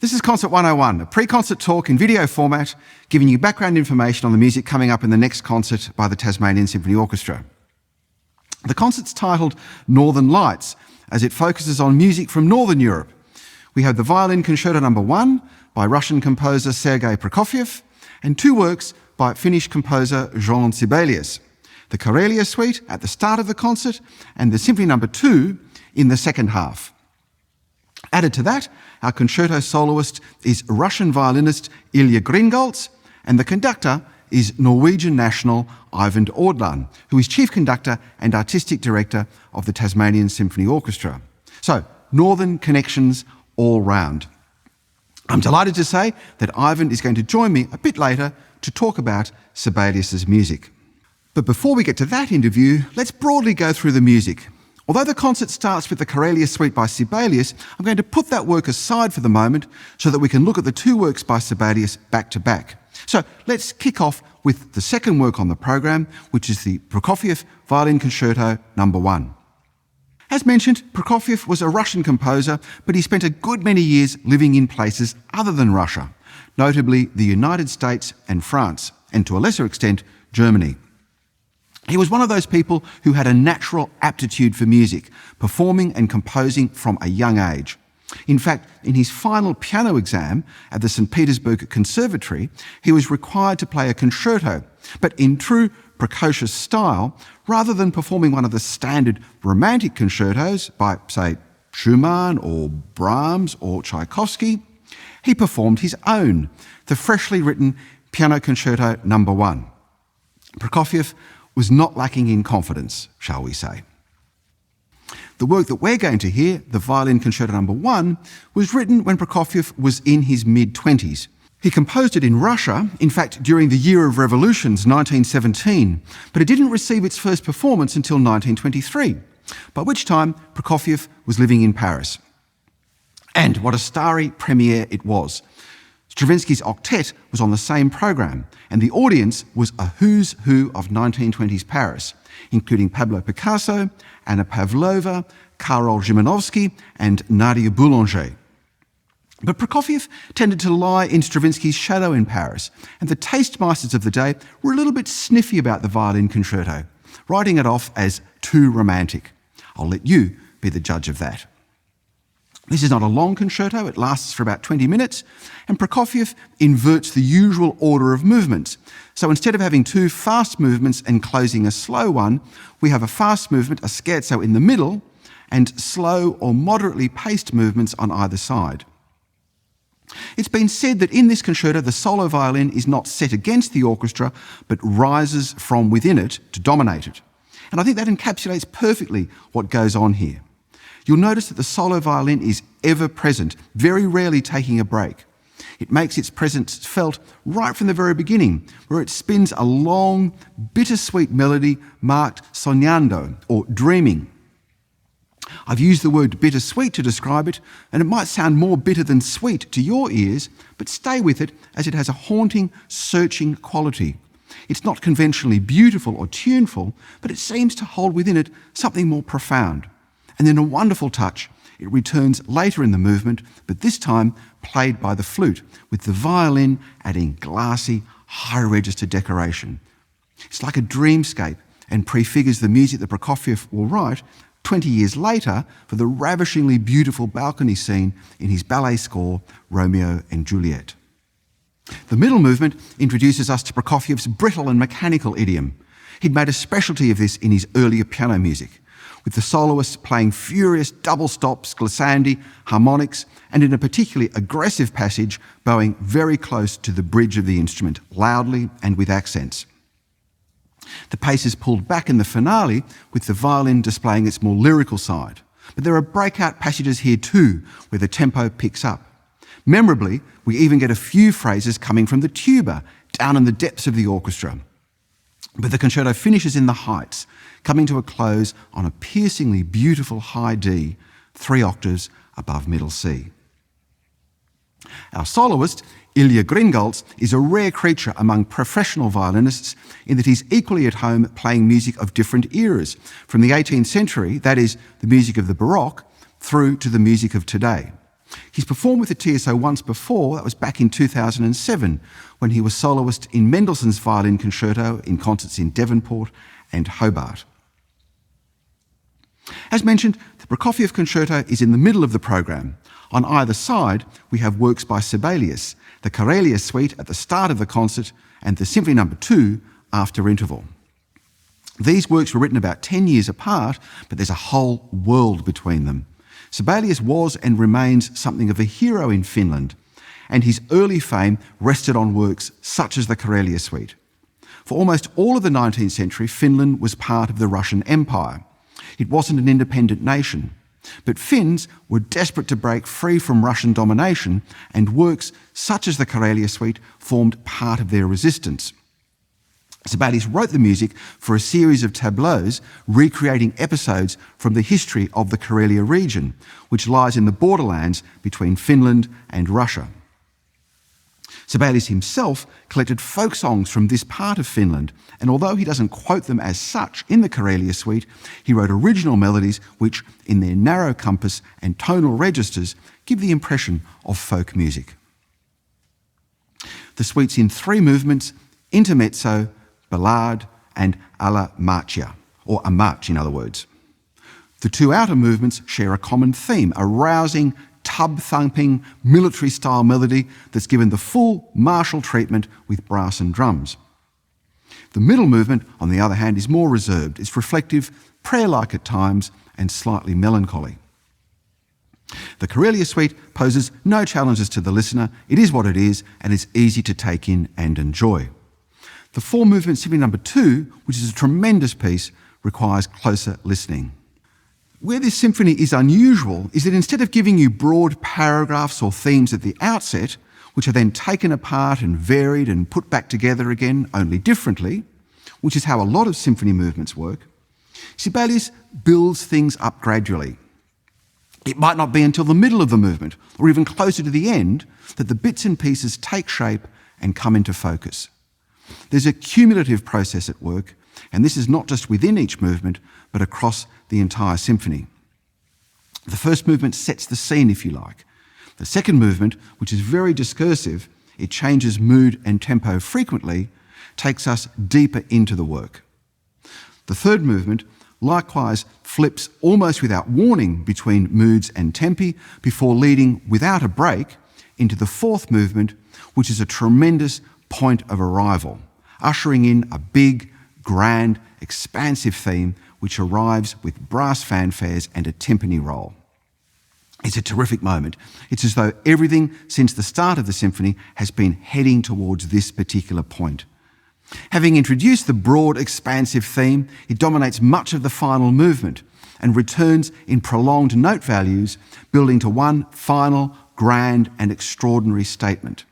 This is Concert 101, a pre-concert talk in video format, giving you background information on the music coming up in the next concert by the Tasmanian Symphony Orchestra. The concert's titled Northern Lights, as it focuses on music from Northern Europe. We have the Violin Concerto No. 1 by Russian composer Sergei Prokofiev, and two works by Finnish composer Jean Sibelius, the Karelia Suite at the start of the concert, and the Symphony No. 2 in the second half. Added to that, our concerto soloist is Russian violinist Ilya Gringolts, and the conductor is Norwegian national Eivind Aadland, who is chief conductor and artistic director of the Tasmanian Symphony Orchestra. So, northern connections all round. I'm delighted to say that Eivind is going to join me a bit later to talk about Sibelius's music. But before we get to that interview, let's broadly go through the music. Although the concert starts with the Karelia Suite by Sibelius, I'm going to put that work aside for the moment so that we can look at the two works by Sibelius back to back. So let's kick off with the second work on the program, which is the PROKOFIEV Violin Concerto No. 1. As mentioned, Prokofiev was a Russian composer, but he spent a good many years living in places other than Russia, notably the United States and France, and to a lesser extent, Germany. He was one of those people who had a natural aptitude for music, performing and composing from a young age. In fact, in his final piano exam at the St. Petersburg Conservatory, he was required to play a concerto, but in true precocious style, rather than performing one of the standard romantic concertos by, say, Schumann or Brahms or Tchaikovsky, he performed his own, the freshly written Piano Concerto No. 1. Prokofiev was not lacking in confidence, shall we say. The work that we're going to hear, the Violin Concerto No. 1, was written when Prokofiev was in his mid-20s. He composed it in Russia, in fact during the Year of Revolutions, 1917, but it didn't receive its first performance until 1923, by which time Prokofiev was living in Paris. And what a starry premiere it was. Stravinsky's octet was on the same program, and the audience was a who's who of 1920s Paris, including Pablo Picasso, Anna Pavlova, Karol Szymanowski, and Nadia Boulanger. But Prokofiev tended to lie in Stravinsky's shadow in Paris, and the tastemasters of the day were a little bit sniffy about the violin concerto, writing it off as too romantic. I'll let you be the judge of that. This is not a long concerto, it lasts for about 20 minutes, and Prokofiev inverts the usual order of movements. So instead of having two fast movements and closing a slow one, we have a fast movement, a scherzo in the middle, and slow or moderately paced movements on either side. It's been said that in this concerto the solo violin is not set against the orchestra, but rises from within it to dominate it. And I think that encapsulates perfectly what goes on here. You'll notice that the solo violin is ever present, very rarely taking a break. It makes its presence felt right from the very beginning, where it spins a long, bittersweet melody marked sognando, or dreaming. I've used the word bittersweet to describe it, and it might sound more bitter than sweet to your ears, but stay with it as it has a haunting, searching quality. It's not conventionally beautiful or tuneful, but it seems to hold within it something more profound. And then a wonderful touch, it returns later in the movement, but this time played by the flute, with the violin adding glassy, high-register decoration. It's like a dreamscape and prefigures the music that Prokofiev will write 20 years later for the ravishingly beautiful balcony scene in his ballet score, Romeo and Juliet. The middle movement introduces us to Prokofiev's brittle and mechanical idiom. He'd made a specialty of this in his earlier piano music, with the soloists playing furious double stops, glissandi, harmonics, and in a particularly aggressive passage, bowing very close to the bridge of the instrument, loudly and with accents. The pace is pulled back in the finale, with the violin displaying its more lyrical side. But there are breakout passages here too, where the tempo picks up. Memorably, we even get a few phrases coming from the tuba, down in the depths of the orchestra. But the concerto finishes in the heights, coming to a close on a piercingly beautiful high D, 3 octaves above middle C. Our soloist, Ilya Gringolts, is a rare creature among professional violinists in that he's equally at home playing music of different eras, from the 18th century, that is, the music of the Baroque, through to the music of today. He's performed with the TSO once before, that was back in 2007, when he was soloist in Mendelssohn's Violin Concerto in concerts in Devonport and Hobart. As mentioned, the PROKOFIEV Concerto is in the middle of the program. On either side, we have works by Sibelius, the Karelia Suite at the start of the concert and the Symphony No. 2 after interval. These works were written about 10 years apart, but there's a whole world between them. Sibelius was and remains something of a hero in Finland, and his early fame rested on works such as the Karelia Suite. For almost all of the 19th century, Finland was part of the Russian Empire. It wasn't an independent nation. But Finns were desperate to break free from Russian domination, and works such as the Karelia Suite formed part of their resistance. Sibelius wrote the music for a series of tableaus recreating episodes from the history of the Karelia region, which lies in the borderlands between Finland and Russia. Sibelius himself collected folk songs from this part of Finland, and although he doesn't quote them as such in the Karelia Suite, he wrote original melodies which, in their narrow compass and tonal registers, give the impression of folk music. The suite's in 3 movements: intermezzo, ballade, and alla marcia, or a march in other words. The 2 outer movements share a common theme, a rousing, tub-thumping, military-style melody that's given the full martial treatment with brass and drums. The middle movement, on the other hand, is more reserved. It's reflective, prayer-like at times, and slightly melancholy. The Karelia Suite poses no challenges to the listener. It is what it is, and it's easy to take in and enjoy. The 4-movement Symphony No. 2, which is a tremendous piece, requires closer listening. Where this symphony is unusual is that instead of giving you broad paragraphs or themes at the outset, which are then taken apart and varied and put back together again, only differently, which is how a lot of symphony movements work, Sibelius builds things up gradually. It might not be until the middle of the movement, or even closer to the end, that the bits and pieces take shape and come into focus. There's a cumulative process at work, and this is not just within each movement, but across the entire symphony. The first movement sets the scene, if you like. The second movement, which is very discursive, it changes mood and tempo frequently, takes us deeper into the work. The third movement likewise flips almost without warning between moods and tempi before leading without a break into the fourth movement, which is a tremendous point of arrival, ushering in a big, grand, expansive theme which arrives with brass fanfares and a timpani roll. It's a terrific moment. It's as though everything since the start of the symphony has been heading towards this particular point. Having introduced the broad, expansive theme, it dominates much of the final movement and returns in prolonged note values, building to one final, grand and extraordinary statement.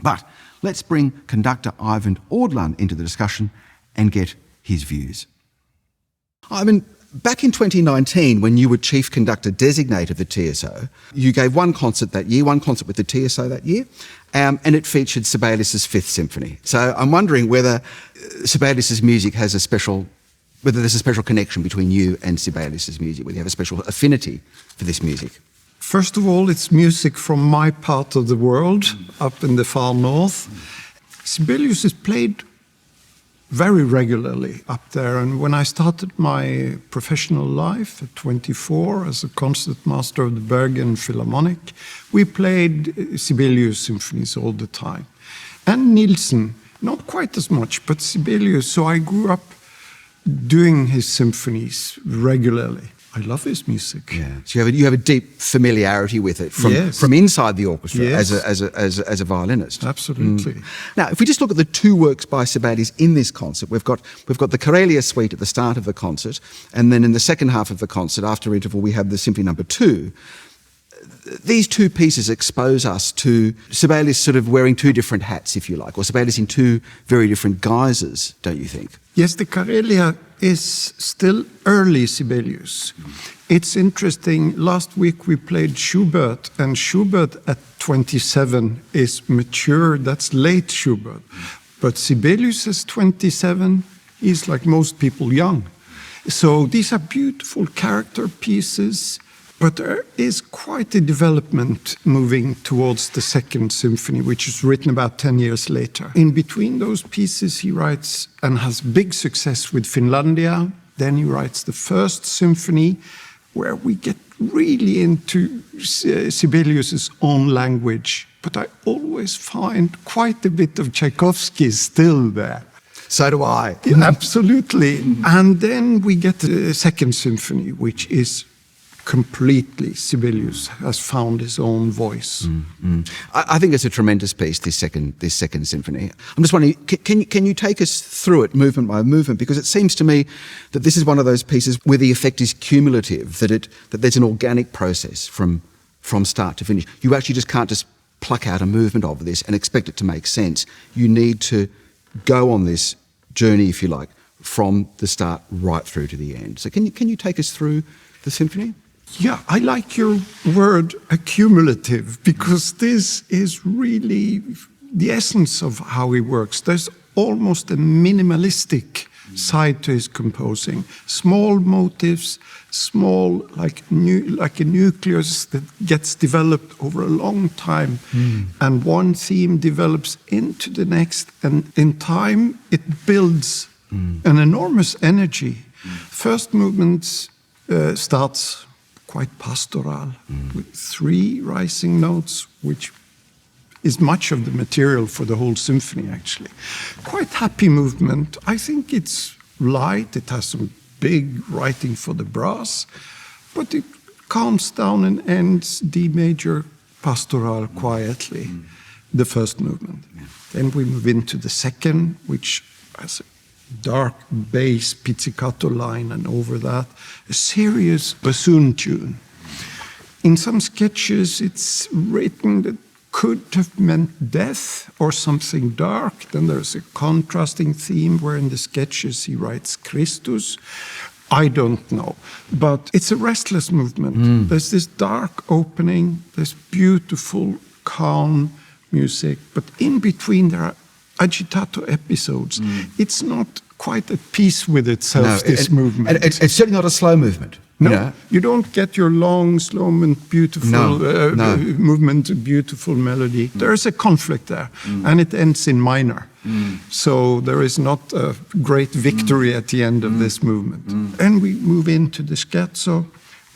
But let's bring conductor Eivind Aadland into the discussion and get his views. Eivind, back in 2019, when you were Chief Conductor Designate of the TSO, you gave one concert that year, one concert with the TSO that year, and it featured Sibelius's Fifth Symphony. So I'm wondering whether Sibelius's music has whether there's a special connection between you and Sibelius's music, whether you have a special affinity for this music. First of all, it's music from my part of the world, up in the far north. Sibelius is played very regularly up there, and when I started my professional life at 24 as a concertmaster of the Bergen Philharmonic, we played Sibelius symphonies all the time. And Nielsen, not quite as much, but Sibelius, so I grew up doing his symphonies regularly. I love his music. Yeah. So you have a deep familiarity with it from inside the orchestra as a violinist. Absolutely. Now, if we just look at the two works by Sibelius in this concert, we've got the Karelia Suite at the start of the concert, and then in the second half of the concert, after interval, we have the Symphony No. 2. These two pieces expose us to Sibelius sort of wearing two different hats, if you like, or Sibelius in two very different guises, don't you think? Yes, the Karelia is still early Sibelius. It's interesting, last week we played Schubert, and Schubert at 27 is mature, that's late Schubert. But Sibelius is 27, he's like most people young. So these are beautiful character pieces, but there is quite a development moving towards the second symphony, which is written about 10 years later. In between those pieces, he writes and has big success with Finlandia. Then he writes the first symphony, where we get really into Sibelius's own language. But I always find quite a bit of Tchaikovsky still there. So do I. Yeah, absolutely. And then we get the second symphony, which is completely Sibelius has found his own voice. I think it's a tremendous piece, this second symphony. I'm just wondering, can you take us through it movement by movement? Because it seems to me that this is one of those pieces where the effect is cumulative, that there's an organic process from start to finish. You actually just can't just pluck out a movement of this and expect it to make sense. You need to go on this journey, if you like, from the start right through to the end. So can you take us through the symphony? Yeah, I like your word accumulative, because this is really the essence of how he works. There's almost a minimalistic side to his composing. Small motifs, small, like a nucleus that gets developed over a long time. And one theme develops into the next, and in time it builds an enormous energy. First movement starts quite pastoral, with 3 rising notes, which is much of the material for the whole symphony, actually. Quite happy movement. I think it's light, it has some big writing for the brass, but it calms down and ends D major pastoral quietly, the first movement. Then we move into the second, which has a dark bass pizzicato line, and over that a serious bassoon tune. In some sketches it's written that could have meant death or something dark. Then there's a contrasting theme where in the sketches he writes Christus. I don't know, but it's a restless movement. There's this dark opening, there's beautiful calm music, but in between there are agitato episodes. It's not quite at peace with itself, this movement. And it's certainly not a slow movement. No, you don't get your long, slow and beautiful movement, beautiful melody. There's a conflict there, and it ends in minor. So there is not a great victory at the end of this movement. And we move into the scherzo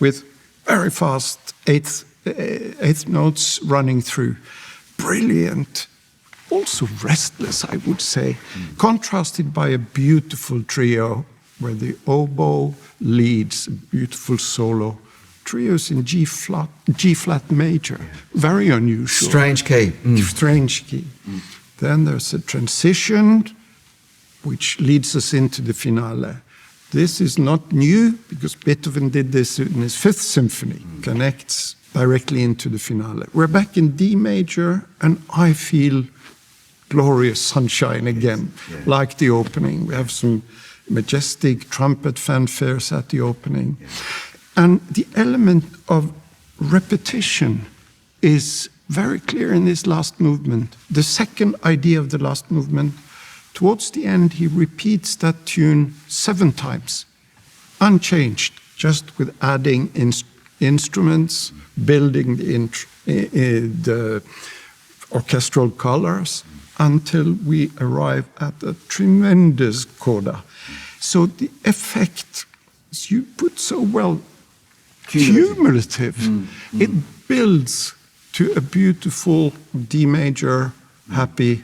with very fast eighth notes running through. Brilliant. Also restless, I would say, contrasted by a beautiful trio where the oboe leads a beautiful solo. Trios in G flat major, very unusual. Strange key. Strange key. Then there's a transition which leads us into the finale. This is not new because Beethoven did this in his 5th symphony, connects directly into the finale. We're back in D major, and I feel glorious sunshine again, like the opening. We have some majestic trumpet fanfares at the opening. And the element of repetition is very clear in this last movement. The second idea of the last movement, towards the end, he repeats that tune 7 times, unchanged, just with adding instruments, building the orchestral colors, until we arrive at a tremendous coda. So the effect, as you put so well, cumulative. It builds to a beautiful D major, happy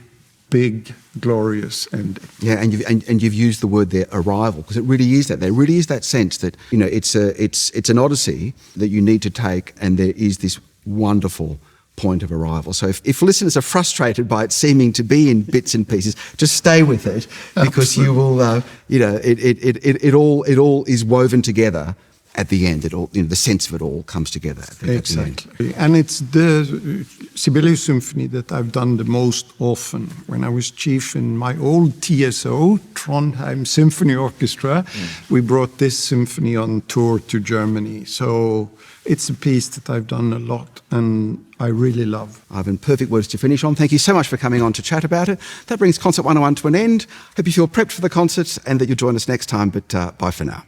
big, glorious ending. Yeah, and you've used the word there, arrival, because it really is that. There really is that sense that, you know, it's an odyssey that you need to take, and there is this wonderful point of arrival. So if listeners are frustrated by it seeming to be in bits and pieces, just stay with it, because you will, you know, it all is woven together. At the end, it all, you know, the sense of it all comes together. Exactly. And it's the Sibelius Symphony that I've done the most often. When I was chief in my old TSO, Trondheim Symphony Orchestra, we brought this symphony on tour to Germany. So it's a piece that I've done a lot and I really love. Eivind, perfect words to finish on. Thank you so much for coming on to chat about it. That brings Concert 101 to an end. Hope you feel prepped for the concert and that you'll join us next time, but bye for now.